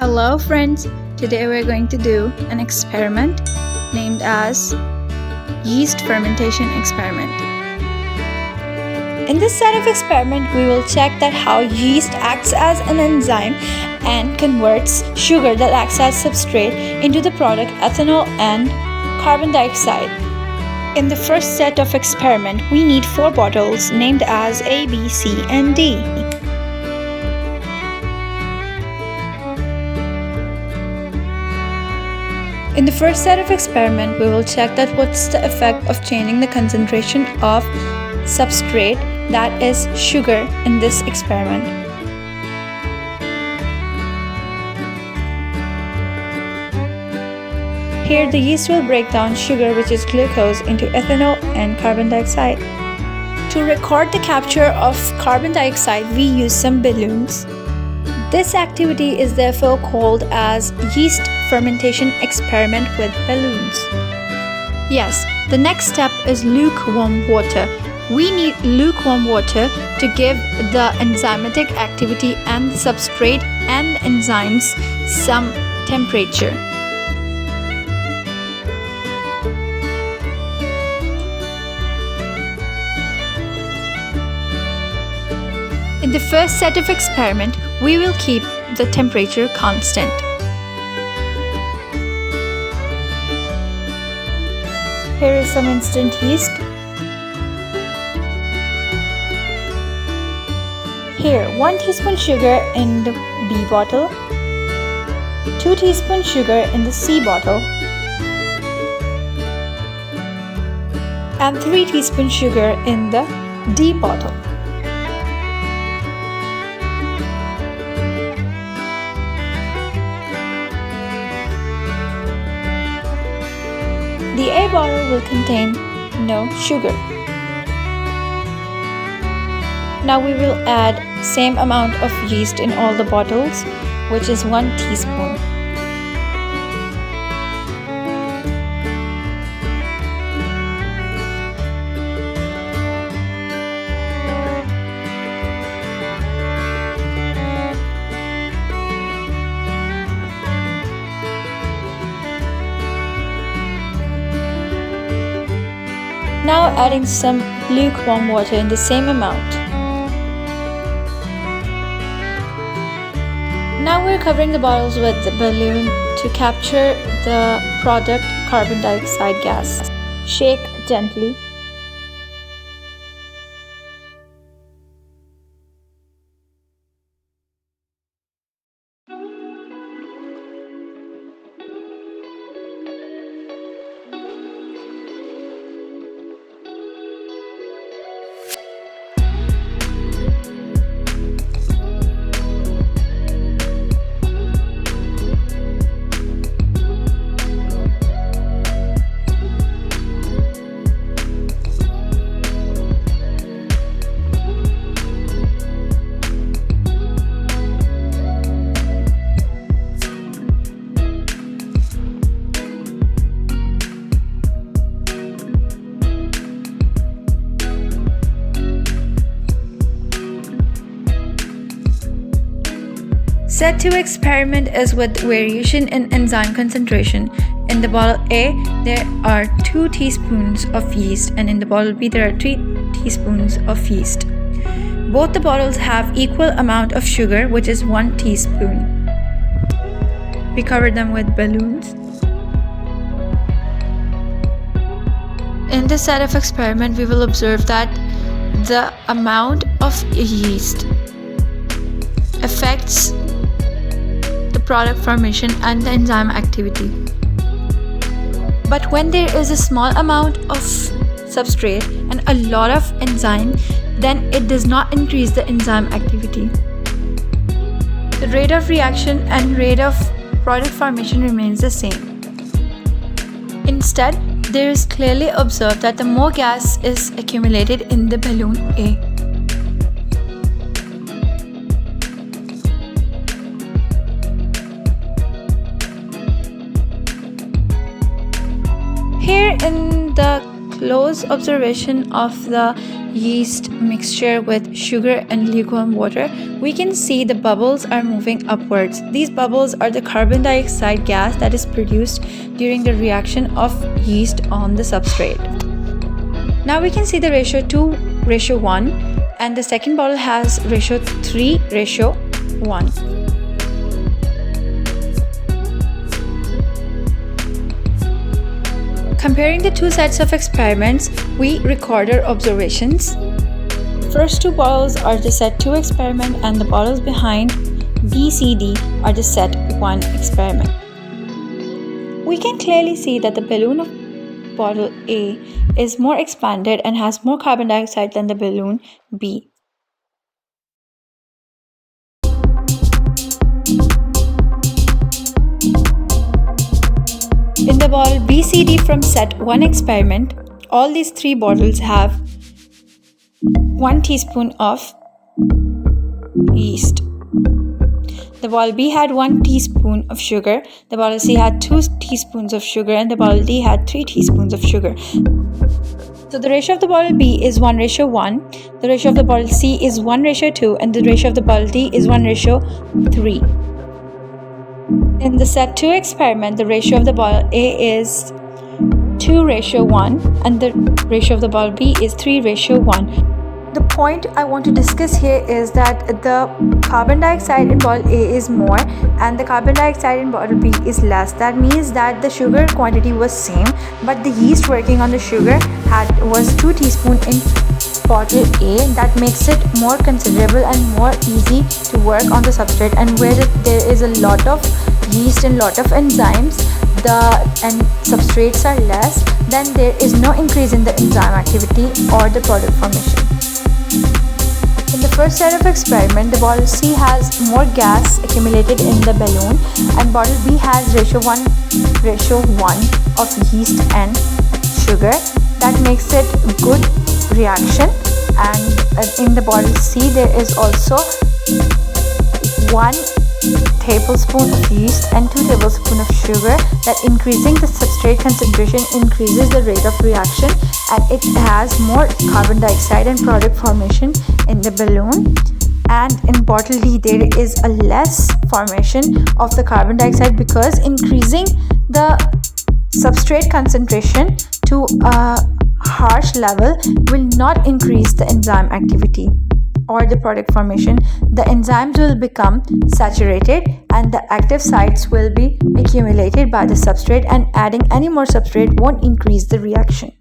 Hello friends, today we're going to do an experiment named as yeast fermentation experiment. In this set of experiment, we will check that how yeast acts as an enzyme and converts sugar that acts as substrate into the product ethanol and carbon dioxide. In the first set of experiment, we need 4 bottles named as A, B, C, and D. In the first set of experiment, we will check that what's the effect of changing the concentration of substrate, that is sugar, in this experiment. Here the yeast will break down sugar, which is glucose, into ethanol and carbon dioxide. To record the capture of carbon dioxide, we use some balloons. This activity is therefore called as yeast fermentation experiment with balloons. Yes, the next step is lukewarm water. We need lukewarm water to give the enzymatic activity and the substrate and the enzymes some temperature. In the first set of experiment, we will keep the temperature constant. Here is some instant yeast. Here, 1 teaspoon sugar in the B bottle, 2 teaspoons sugar in the C bottle, and 3 teaspoons sugar in the D bottle. The A bottle will contain no sugar. Now we will add same amount of yeast in all the bottles, which is 1 teaspoon. Now adding some lukewarm water in the same amount. Now we're covering the bottles with the balloon to capture the product carbon dioxide gas. Shake gently. Set 2 experiment is with variation in enzyme concentration. In the bottle A, there are 2 teaspoons of yeast, and in the bottle B, there are 3 teaspoons of yeast. Both the bottles have equal amount of sugar, which is 1 teaspoon. We cover them with balloons. In this set of experiment, we will observe that the amount of yeast affects the product formation and the enzyme activity. But when there is a small amount of substrate and a lot of enzyme, then it does not increase the enzyme activity. The rate of reaction and rate of product formation remains the same. Instead, there is clearly observed that the more gas is accumulated in the balloon A. Here in the close observation of the yeast mixture with sugar and lukewarm water, we can see the bubbles are moving upwards. These bubbles are the carbon dioxide gas that is produced during the reaction of yeast on the substrate. Now we can see the ratio 2:1, and the second bottle has ratio 3:1. Comparing the two sets of experiments, we record our observations. First two bottles are the set 2 experiment, and the bottles behind BCD are the set 1 experiment. We can clearly see that the balloon of bottle A is more expanded and has more carbon dioxide than the balloon B. In the bottle BCD from set 1 experiment, all these 3 bottles have 1 teaspoon of yeast. The bottle B had 1 teaspoon of sugar, the bottle C had 2 teaspoons of sugar, and the bottle D had 3 teaspoons of sugar. So the ratio of the bottle B is 1:1, the ratio of the bottle C is 1:2, and the ratio of the bottle D is 1:3. In the set 2 experiment, the ratio of the bottle A is 2:1 and the ratio of the bottle B is 3:1. The point I want to discuss here is that the carbon dioxide in bottle A is more and the carbon dioxide in bottle B is less. That means that the sugar quantity was same, but the yeast working on the sugar was 2 teaspoons in bottle A. That makes it more considerable and more easy to work on the substrate, and where there is a lot of yeast and lot of enzymes, and substrates are less, then there is no increase in the enzyme activity or the product formation. In the first set of experiment, the bottle C has more gas accumulated in the balloon and bottle B has ratio 1:1 of yeast and sugar. That makes it good reaction, and in the bottle C there is also 1 tablespoon of yeast and 2 tablespoons of sugar. That increasing the substrate concentration increases the rate of reaction, and it has more carbon dioxide and product formation in the balloon. And in bottle D there is a less formation of the carbon dioxide because increasing the substrate concentration to a harsh level will not increase the enzyme activity or the product formation. The enzymes will become saturated and the active sites will be accumulated by the substrate, and adding any more substrate won't increase the reaction.